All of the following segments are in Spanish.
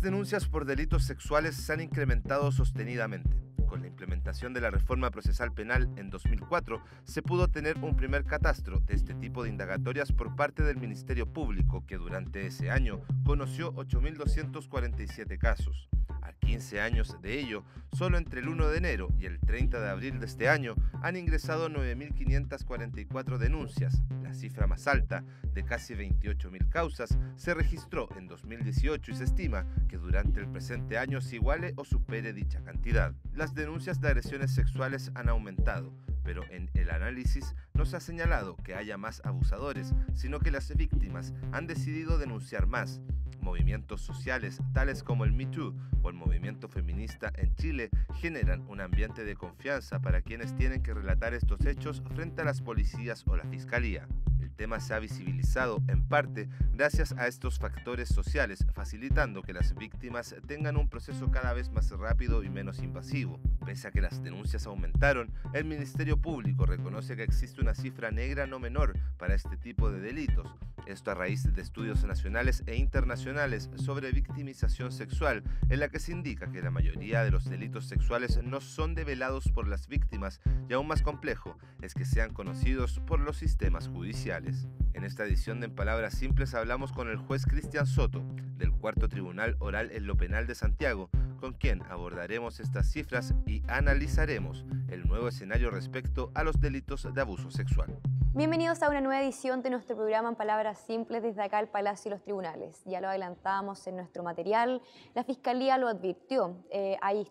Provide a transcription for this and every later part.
denuncias por delitos sexuales se han incrementado sostenidamente. Con la implementación de la reforma procesal penal en 2004, se pudo tener un primer catastro de este tipo de indagatorias por parte del Ministerio Público, que durante ese año conoció 8.247 casos. A 15 años de ello, solo entre el 1 de enero y el 30 de abril de este año han ingresado 9.544 denuncias. La cifra más alta, de casi 28.000 causas, se registró en 2018 y se estima que durante el presente año se iguale o supere dicha cantidad. Las denuncias de agresiones sexuales han aumentado, pero en el análisis no se ha señalado que haya más abusadores, sino que las víctimas han decidido denunciar más. Movimientos sociales tales como el Me Too o el movimiento feminista en Chile generan un ambiente de confianza para quienes tienen que relatar estos hechos frente a las policías o la fiscalía. El tema se ha visibilizado en parte gracias a estos factores sociales, facilitando que las víctimas tengan un proceso cada vez más rápido y menos invasivo. Pese a que las denuncias aumentaron, el Ministerio Público reconoce que existe una cifra negra no menor para este tipo de delitos. Esto a raíz de estudios nacionales e internacionales sobre victimización sexual, en la que se indica que la mayoría de los delitos sexuales no son develados por las víctimas y aún más complejo es que sean conocidos por los sistemas judiciales. En esta edición de En Palabras Simples hablamos con el juez Cristian Soto, del Cuarto Tribunal Oral en lo Penal de Santiago, con quien abordaremos estas cifras y analizaremos el nuevo escenario respecto a los delitos de abuso sexual. Bienvenidos a una nueva edición de nuestro programa En Palabras Simples desde acá el Palacio y los Tribunales. Ya lo adelantábamos en nuestro material, la Fiscalía lo advirtió. Hay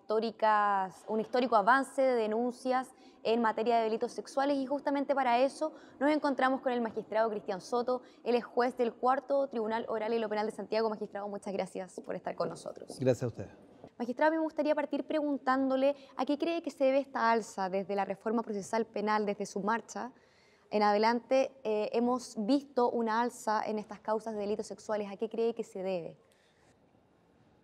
un histórico avance de denuncias en materia de delitos sexuales y justamente para eso nos encontramos con el magistrado Cristian Soto. Él es juez del Cuarto Tribunal Oral y lo Penal de Santiago. Magistrado, muchas gracias por estar con nosotros. Gracias a usted. Magistrado, me gustaría partir preguntándole a qué cree que se debe esta alza desde la reforma procesal penal, desde su marcha en adelante. Hemos visto una alza en estas causas de delitos sexuales. ¿A qué cree que se debe?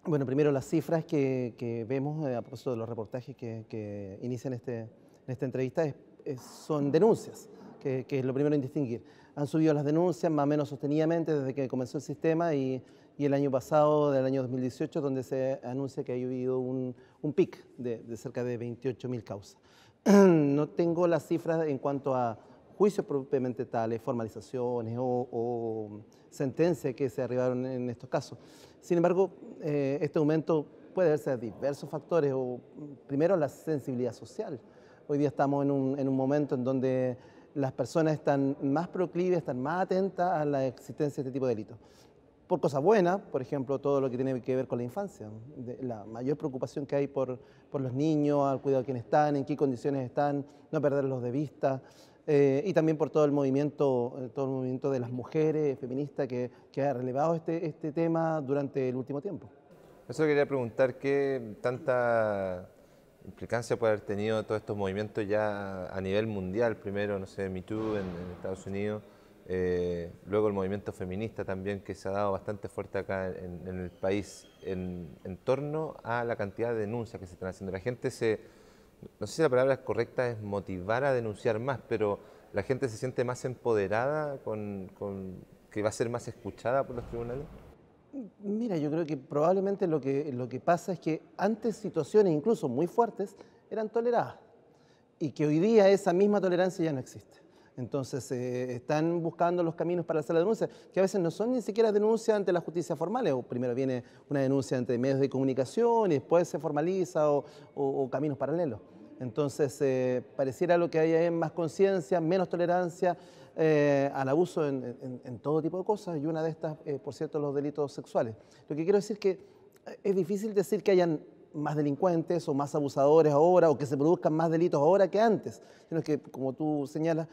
Bueno, primero las cifras que vemos a propósito de los reportajes que inician esta entrevista son denuncias, que es lo primero en distinguir. Han subido las denuncias más o menos sostenidamente desde que comenzó el sistema y el año pasado, del año 2018, donde se anuncia que ha habido un pic de cerca de 28.000 causas. No tengo las cifras en cuanto a juicios propiamente tales, formalizaciones o sentencias que se arribaron en estos casos. Sin embargo, este aumento puede verse a diversos factores. Primero, la sensibilidad social. Hoy día estamos en un momento en donde las personas están más proclives, están más atentas a la existencia de este tipo de delitos. Por cosas buenas, por ejemplo, todo lo que tiene que ver con la infancia, la mayor preocupación que hay por los niños, al cuidado de quienes están, en qué condiciones están, no perderlos de vista. Y también por todo el movimiento de las mujeres feministas que ha relevado este tema durante el último tiempo. Eso quería preguntar, ¿qué tanta implicancia puede haber tenido todos estos movimientos ya a nivel mundial? Primero, no sé, Me Too en Estados Unidos, luego el movimiento feminista también, que se ha dado bastante fuerte acá en el país, en torno a la cantidad de denuncias que se están haciendo. La gente no sé si la palabra correcta es motivar a denunciar más, pero la gente se siente más empoderada, que va a ser más escuchada por los tribunales. Mira, yo creo que probablemente lo que pasa es que antes situaciones incluso muy fuertes eran toleradas y que hoy día esa misma tolerancia ya no existe. Entonces están buscando los caminos para hacer la denuncia, que a veces no son ni siquiera denuncias ante la justicia formales. O primero viene una denuncia ante medios de comunicación y después se formaliza o caminos paralelos. Entonces pareciera lo que hay es más conciencia, menos tolerancia al abuso en todo tipo de cosas, y una de estas, por cierto, los delitos sexuales. Lo que quiero decir es que es difícil decir que hayan más delincuentes o más abusadores ahora, o que se produzcan más delitos ahora que antes, sino que, como tú señalas,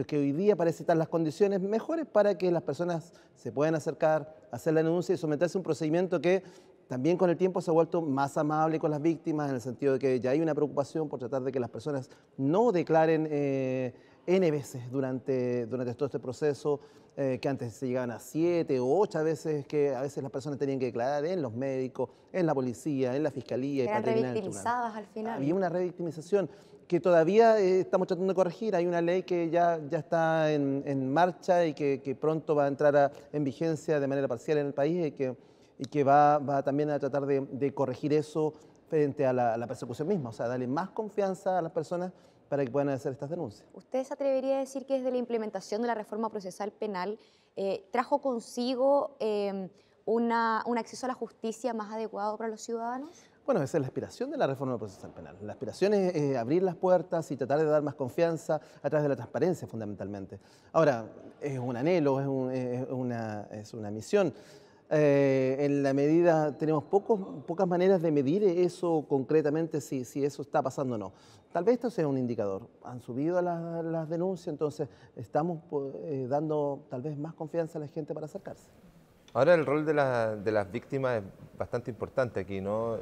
que hoy día parece estar las condiciones mejores para que las personas se puedan acercar, hacer la denuncia y someterse a un procedimiento que también con el tiempo se ha vuelto más amable con las víctimas, en el sentido de que ya hay una preocupación por tratar de que las personas no declaren N veces durante todo este proceso, que antes se llegaban a 7 o 8 veces, que a veces las personas tenían que declarar en los médicos, en la policía, en la fiscalía. Eran revictimizadas al final. Había una revictimización que todavía estamos tratando de corregir. Hay una ley que ya está en marcha y que pronto va a entrar en vigencia de manera parcial en el país, y que y que va también a tratar de corregir eso frente a la persecución misma, o sea, darle más confianza a las personas para que puedan hacer estas denuncias. ¿Usted se atrevería a decir que desde la implementación de la reforma procesal penal trajo consigo un acceso a la justicia más adecuado para los ciudadanos? Bueno, esa es la aspiración de la reforma procesal penal. La aspiración es abrir las puertas y tratar de dar más confianza a través de la transparencia, fundamentalmente. Ahora, es un anhelo, es una misión. En la medida, tenemos pocas maneras de medir eso concretamente, si eso está pasando o no. Tal vez esto sea un indicador. Han subido las denuncias, entonces estamos dando tal vez más confianza a la gente para acercarse. Ahora el rol de las víctimas es bastante importante aquí, ¿no?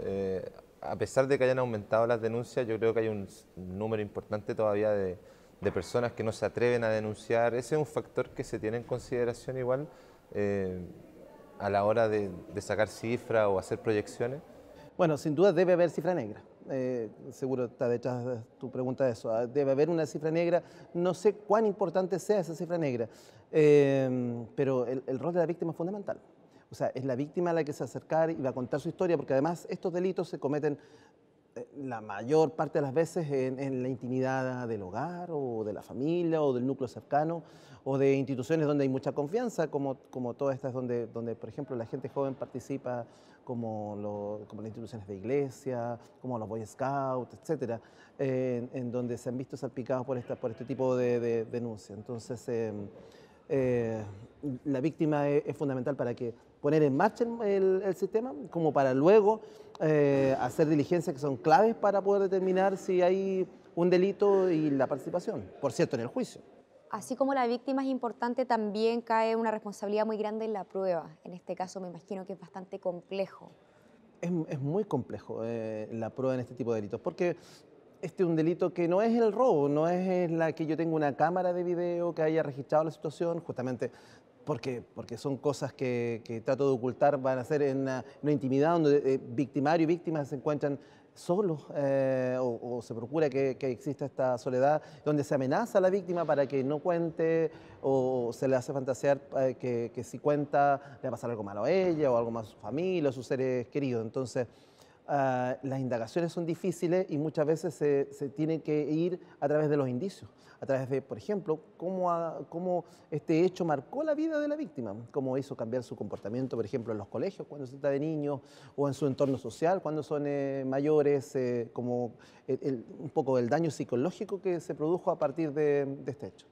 A pesar de que hayan aumentado las denuncias, yo creo que hay un número importante todavía de personas que no se atreven a denunciar. Ese es un factor que se tiene en consideración igual a la hora de sacar cifras o hacer proyecciones. Bueno, sin duda debe haber cifra negra. Seguro está detrás de tu pregunta de eso. Debe haber una cifra negra. No sé cuán importante sea esa cifra negra, pero el rol de la víctima es fundamental. O sea, es la víctima a la que se va a acercar y va a contar su historia, porque además estos delitos se cometen la mayor parte de las veces en la intimidad del hogar o de la familia o del núcleo cercano o de instituciones donde hay mucha confianza, como todas estas donde, por ejemplo, la gente joven participa, como las instituciones de iglesia, como los Boy Scouts, etcétera, en donde se han visto salpicados por este tipo de denuncias. Entonces, la víctima es fundamental para que poner en marcha el sistema, como para luego hacer diligencias que son claves para poder determinar si hay un delito y la participación, por cierto, en el juicio. Así como la víctima es importante, también cae una responsabilidad muy grande en la prueba. En este caso me imagino que es bastante complejo. Es muy complejo la prueba en este tipo de delitos, porque este es un delito que no es el robo, no es la que yo tengo una cámara de video que haya registrado la situación, justamente porque son cosas que trato de ocultar, van a ser en una intimidad donde victimario y víctima se encuentran solos o se procura que exista esta soledad, donde se amenaza a la víctima para que no cuente o se le hace fantasear que si cuenta le va a pasar algo malo a ella o algo más a su familia o a sus seres queridos. Entonces, las indagaciones son difíciles y muchas veces se tiene que ir a través de los indicios, a través de, por ejemplo, cómo este hecho marcó la vida de la víctima, cómo hizo cambiar su comportamiento, por ejemplo, en los colegios cuando se trata de niños o en su entorno social cuando son mayores, como un poco el daño psicológico que se produjo a partir de este hecho.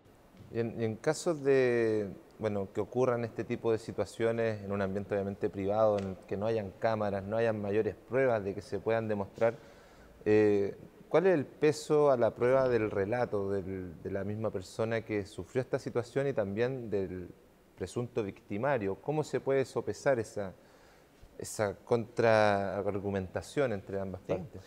Y en casos de, bueno, que ocurran este tipo de situaciones en un ambiente obviamente privado, en el que no hayan cámaras, no hayan mayores pruebas de que se puedan demostrar, ¿cuál es el peso a la prueba del relato de la misma persona que sufrió esta situación y también del presunto victimario? ¿Cómo se puede sopesar esa contraargumentación entre ambas partes?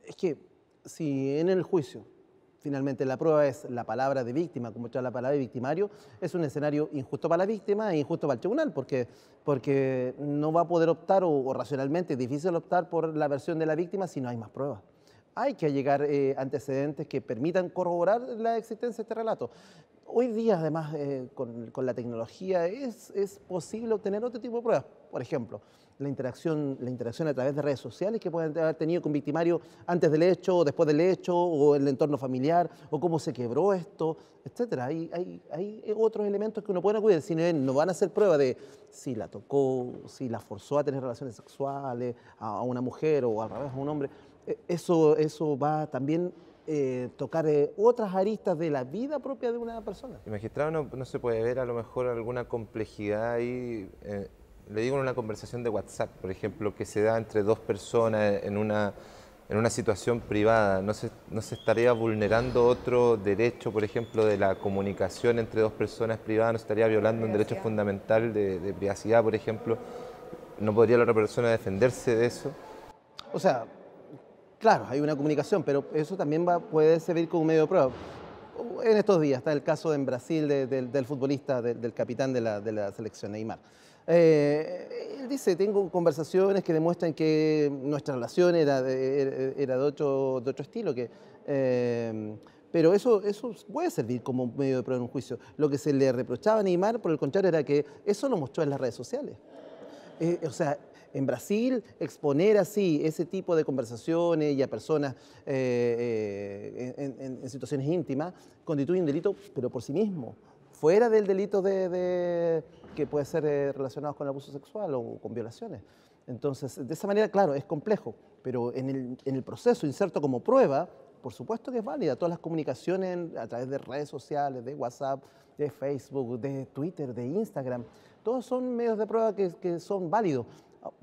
Es que si en el juicio finalmente la prueba es la palabra de víctima, como la palabra de victimario, es un escenario injusto para la víctima e injusto para el tribunal, porque no va a poder optar, o racionalmente es difícil optar por la versión de la víctima si no hay más pruebas. Hay que llegar antecedentes que permitan corroborar la existencia de este relato. Hoy día, además, con la tecnología, es posible obtener otro tipo de pruebas. Por ejemplo, la interacción a través de redes sociales que pueden haber tenido con victimario antes del hecho, o después del hecho, o en el entorno familiar, o cómo se quebró esto, etcétera. Hay otros elementos que uno puede acudir. Si no van a ser prueba de si la tocó, si la forzó a tener relaciones sexuales a una mujer o al revés a un hombre. Eso va también tocar otras aristas de la vida propia de una persona. Y magistrado, no se puede ver a lo mejor alguna complejidad ahí, le digo en una conversación de WhatsApp, por ejemplo, que se da entre dos personas en una situación privada. ¿No se estaría vulnerando otro derecho, por ejemplo, de la comunicación entre dos personas privadas? ¿No se estaría violando un derecho fundamental de privacidad, por ejemplo? ¿No podría la otra persona defenderse de eso? O sea, claro, hay una comunicación, pero eso también puede servir como medio de prueba. En estos días está el caso en Brasil del futbolista, del capitán de la selección, Neymar. Él dice, tengo conversaciones que demuestran que nuestra relación era de otro estilo, pero eso puede servir como medio de prueba en un juicio. Lo que se le reprochaba a Neymar, por el contrario, era que eso lo mostró en las redes sociales. O sea, en Brasil, exponer así ese tipo de conversaciones y a personas en situaciones íntimas constituye un delito, pero por sí mismo, fuera del delito que puede ser relacionado con abuso sexual o con violaciones. Entonces, de esa manera, claro, es complejo, pero en el proceso inserto como prueba, por supuesto que es válida. Todas las comunicaciones a través de redes sociales, de WhatsApp, de Facebook, de Twitter, de Instagram, todos son medios de prueba que son válidos.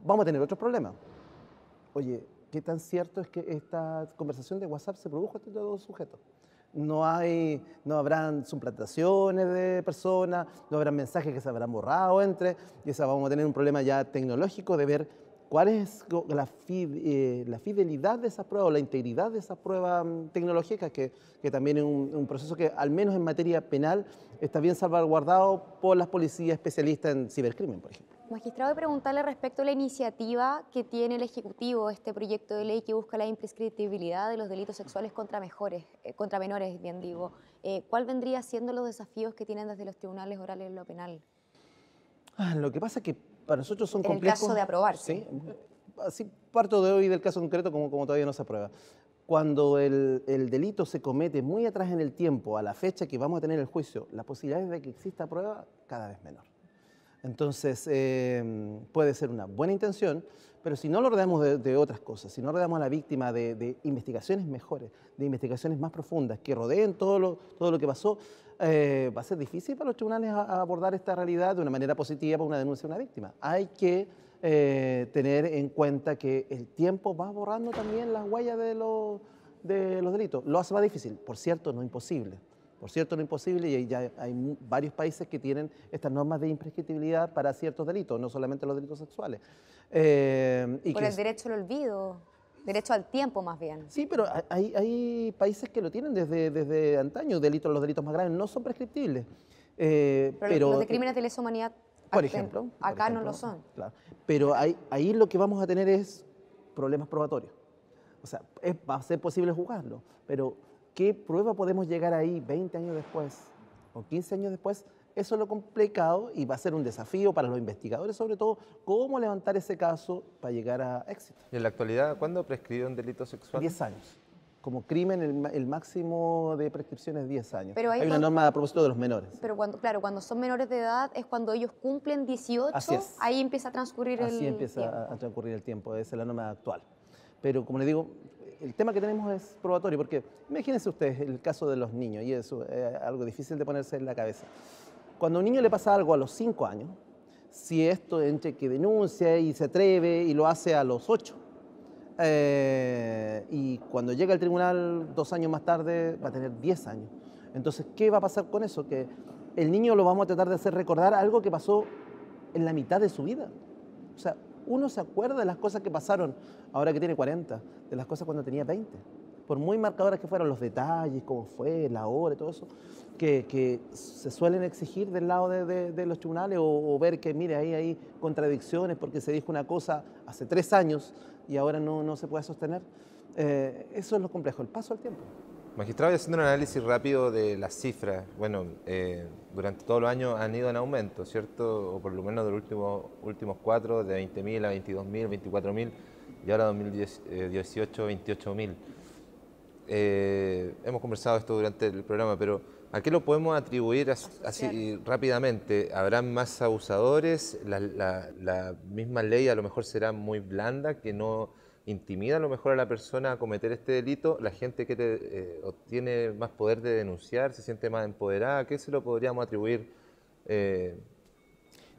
Vamos a tener otros problemas. Oye, ¿qué tan cierto es que esta conversación de WhatsApp se produjo entre dos sujetos? No habrán suplantaciones de personas, no habrán mensajes que se habrán borrado entre, y vamos a tener un problema ya tecnológico de ver cuál es la fidelidad de esa prueba o la integridad de esa prueba tecnológica, que también es un proceso que, al menos en materia penal, está bien salvaguardado por las policías especialistas en cibercrimen, por ejemplo. Magistrado, de preguntarle respecto a la iniciativa que tiene el Ejecutivo, este proyecto de ley que busca la imprescriptibilidad de los delitos sexuales contra menores, bien digo. ¿Cuál vendría siendo los desafíos que tienen desde los tribunales orales en lo penal? Lo que pasa es que para nosotros son complejos. En el caso de aprobarse. Sí, así parto de hoy del caso concreto como todavía no se aprueba. Cuando el delito se comete muy atrás en el tiempo, a la fecha que vamos a tener el juicio, las posibilidades de que exista prueba cada vez menor. Entonces, puede ser una buena intención, pero si no lo rodeamos de otras cosas, si no rodeamos a la víctima de investigaciones mejores, de investigaciones más profundas, que rodeen todo lo que pasó, va a ser difícil para los tribunales abordar esta realidad de una manera positiva para una denuncia de una víctima. Hay que tener en cuenta que el tiempo va borrando también las huellas de los delitos. Lo hace más difícil, por cierto, no imposible. Por cierto, no imposible, y ya hay varios países que tienen estas normas de imprescriptibilidad para ciertos delitos, no solamente los delitos sexuales. Por el derecho al olvido, derecho al tiempo más bien. Sí, pero hay países que lo tienen desde antaño. Los delitos más graves no son prescriptibles. Pero los de crímenes de lesa humanidad, por ejemplo, no lo son. Claro. Pero ahí lo que vamos a tener es problemas probatorios. O sea, va a ser posible juzgarlo, pero ¿qué prueba podemos llegar ahí 20 años después o 15 años después? Eso es lo complicado y va a ser un desafío para los investigadores, sobre todo, cómo levantar ese caso para llegar a éxito. ¿Y en la actualidad cuándo prescribe un delito sexual? 10 años. Como crimen, el máximo de prescripción es 10 años. Pero hay una norma a propósito de los menores. Pero cuando son menores de edad es cuando ellos cumplen 18, ahí empieza a transcurrir el tiempo. Así empieza a transcurrir el tiempo, esa es la norma actual. Pero como les digo, el tema que tenemos es probatorio, porque imagínense ustedes el caso de los niños, y eso es algo difícil de ponerse en la cabeza. Cuando a un niño le pasa algo a los 5 años, si esto entre que denuncia y se atreve y lo hace a los 8, y cuando llega al tribunal 2 años más tarde va a tener 10 años. Entonces, ¿qué va a pasar con eso? Que el niño lo vamos a tratar de hacer recordar algo que pasó en la mitad de su vida. O sea, uno se acuerda de las cosas que pasaron ahora que tiene 40, de las cosas cuando tenía 20. Por muy marcadoras que fueran los detalles, cómo fue, la hora y todo eso, que se suelen exigir del lado de los tribunales o ver que, mire, ahí hay contradicciones porque se dijo una cosa hace 3 años y ahora no se puede sostener. Eso es lo complejo, el paso al tiempo. Magistrado, haciendo un análisis rápido de las cifras, bueno, durante todos los años han ido en aumento, ¿cierto? O por lo menos de los últimos 4, de 20.000 a 22.000, 24.000 y ahora 2018, 28.000. Hemos conversado esto durante el programa, pero ¿a qué lo podemos atribuir así rápidamente? ¿Habrán más abusadores? ¿La misma ley a lo mejor será muy blanda, que no intimida a lo mejor a la persona a cometer este delito? ¿La gente tiene más poder de denunciar, se siente más empoderada? ¿A qué se lo podríamos atribuir?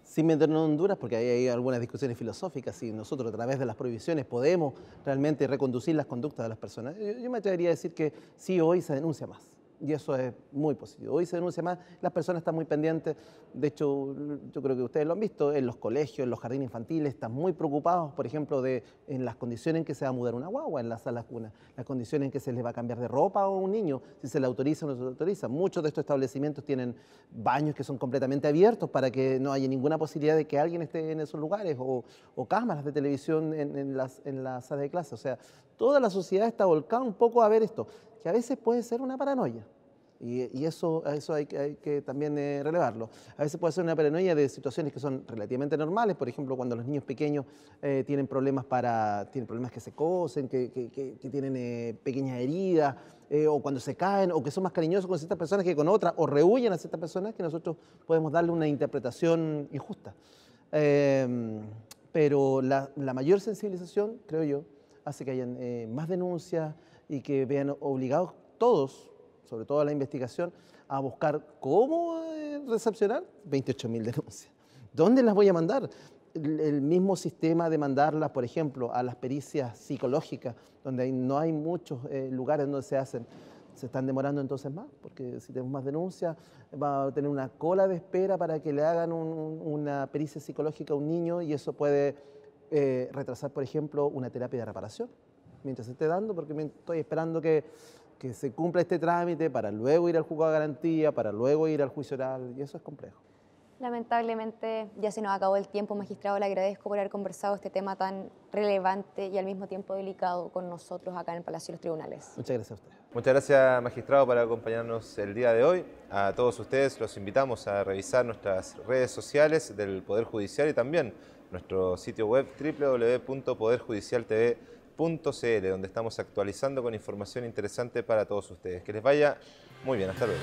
Sin meternos en Honduras, porque ahí hay algunas discusiones filosóficas, si nosotros a través de las prohibiciones podemos realmente reconducir las conductas de las personas. Yo me atrevería a decir que sí, hoy se denuncia más. Y eso es muy positivo. Hoy se denuncia más, las personas están muy pendientes. De hecho, yo creo que ustedes lo han visto, en los colegios, en los jardines infantiles, están muy preocupados, por ejemplo, en las condiciones en que se va a mudar una guagua en las salas cunas, las condiciones en que se les va a cambiar de ropa a un niño, si se le autoriza o no se le autoriza. Muchos de estos establecimientos tienen baños que son completamente abiertos para que no haya ninguna posibilidad de que alguien esté en esos lugares, o cámaras de televisión en las salas de clase. O sea, toda la sociedad está volcada un poco a ver esto, que a veces puede ser una paranoia. Y eso hay que también relevarlo. A veces puede ser una paranoia de situaciones que son relativamente normales, por ejemplo, cuando los niños pequeños tienen problemas que se cosen, que tienen pequeñas heridas, o cuando se caen, o que son más cariñosos con ciertas personas que con otras, o rehuyen a ciertas personas, que nosotros podemos darle una interpretación injusta. Pero la mayor sensibilización, creo yo, hace que hayan más denuncias y que vean obligados todos, sobre todo la investigación, a buscar cómo recepcionar 28.000 denuncias. ¿Dónde las voy a mandar? El mismo sistema de mandarlas, por ejemplo, a las pericias psicológicas, donde no hay muchos lugares donde se hacen, se están demorando entonces más, porque si tenemos más denuncias, va a tener una cola de espera para que le hagan una pericia psicológica a un niño, y eso puede retrasar, por ejemplo, una terapia de reparación, mientras se esté dando, porque me estoy esperando que se cumpla este trámite para luego ir al juzgado de garantía, para luego ir al juicio oral, y eso es complejo. Lamentablemente ya se nos acabó el tiempo, magistrado. Le agradezco por haber conversado este tema tan relevante y al mismo tiempo delicado con nosotros acá en el Palacio de los Tribunales. Muchas gracias a usted. Muchas gracias, magistrado, por acompañarnos el día de hoy. A todos ustedes los invitamos a revisar nuestras redes sociales del Poder Judicial y también nuestro sitio web www.poderjudicialtv.cl, donde estamos actualizando con información interesante para todos ustedes. Que les vaya muy bien. Hasta luego.